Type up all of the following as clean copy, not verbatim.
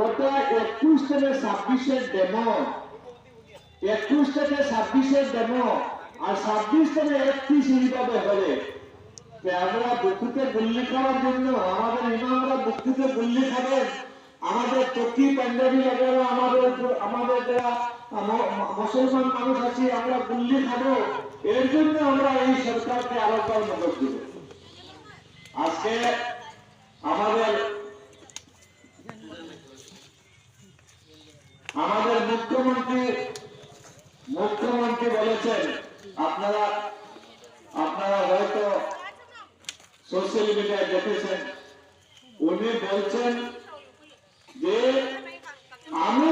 ওটা 21 থেকে 26 ডেমো, 21 থেকে 26 ডেমো, আর 26 থেকে 31 এইভাবে হবে। আমরা বুকুতে গুল্লি খাওয়ার জন্য আমাদের ইমামরা বুকুতে গুল্লি খাবেন, আমাদের টকি পাঞ্জাবি লাগবে, আমাদের যারা মুসলমান মানুষ আছি আমরা গুল্লি খাবো, এর জন্য আমরা এই সরকারকে আরেকবার মদত দিব। আজকে আমাদের মুখ্যমন্ত্রী বলেছেন, আপনারা হয়তো সোশ্যাল মিডিয়ায় দেখেছেন, উনি বলছেন যে আমি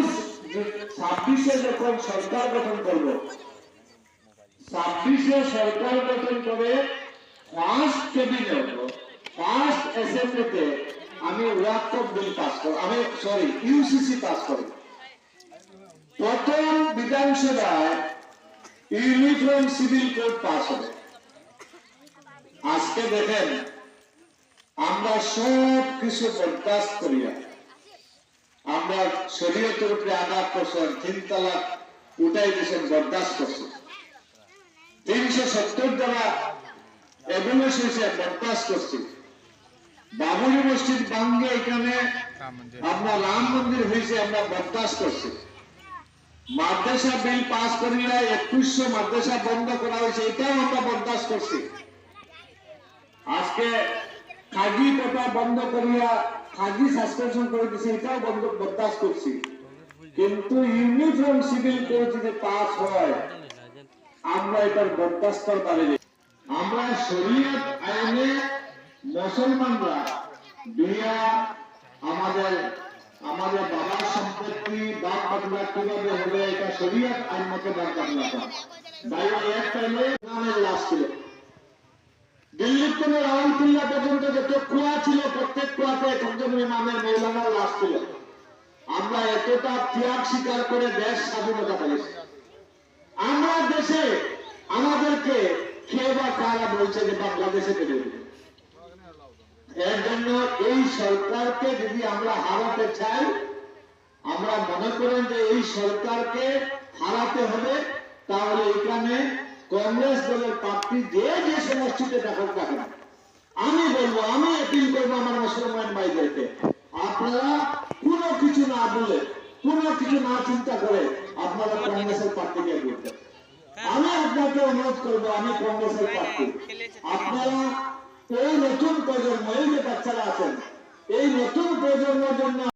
26-এ যখন সরকার গঠন করব, 26-এ সরকার গঠন করে ফার্স্ট ক্যাবিনেট, ফার্স্ট অ্যাসেম্বলিতে আমি ওয়াকফ বিল পাস করব, ইউসিসি পাস করব। প্রথম বিধানসভায় ইউনিফর্ম সিভিল কোড পাস হবে। আজকে দেখেন আমরা সব কিছু বরদাস্ত করিয়া আমরা শরীয়তের উপরে আঘাত করছেন, 3 তালাক উঠাই দিয়েছেন, বরদাস্ত করছেন, 370 দ্বারা এগুলোস হয়েছে, বরদাস্ত করছি, বাবরি মসজিদ ভাঙ্গে এখানে আপনার রাম মন্দির হয়েছে, আমরা বরদাস্ত করছি, মাদ্রাসা বিল পাস করিয়া 2100 মাদ্রাসা বন্ধ করা হয়েছে, এটাও আমরা বরদাস্ত করছি। আজকে খাজি কোটা বন্ধ করিয়া খাজি সাসপেনশন করে দিচ্ছে, এটাও বরদাস্ত করছি। কিন্তু ইউনিফর্ম সিভিল কোড যদি পাস হয় আমরা এটার বরদাস্ত পারি। আমরা শরীয়ত আইনে মুসলমানরা বিয়া, আমাদের বাবার সম্পত্তি বাপ বাংলা কিভাবে হবে, এটা শরীয়ত আইন মতো বাপ বাংলা বাইরে এক টাইমে নামের লাশ ছিল। দিল্লির থেকে রাউরকেল্লা পর্যন্ত যত কুয়া ছিল, প্রত্যেক কুয়াতে একজন ইমামের মৌলানার লাশ ছিল। আমরা এতটা ত্যাগ স্বীকার করে দেশ স্বাধীনতা পেয়েছি। আমরা দেশে আমাদেরকে খেয়ে বা কারা বলছে যে বাংলাদেশে পেরে দেবে। এর জন্য এই সরকারকে যদি আমরা হারাতে চাই, আমরা মনে করেন যে এই সরকারকে হারাতে হবে, তাহলে এখানে কংগ্রেস দলের প্রার্থী যে সমষ্টিতে দখল রাখেন, আমি বলবো, আমি অ্যাপিল করবো আমার মুসলমান ভাইদেরকে, আপনারা কোনো কিছু না বলে, কোনো কিছু না চিন্তা করে আপনারা কংগ্রেসের প্রার্থীকে করবেন। আমি আপনাকে অনুরোধ করবো, আমি কংগ্রেসের প্রার্থী, আপনারা এই নতুন প্রজন্ম, এই যে বাচ্চারা আছেন, এই নতুন প্রজন্মের জন্য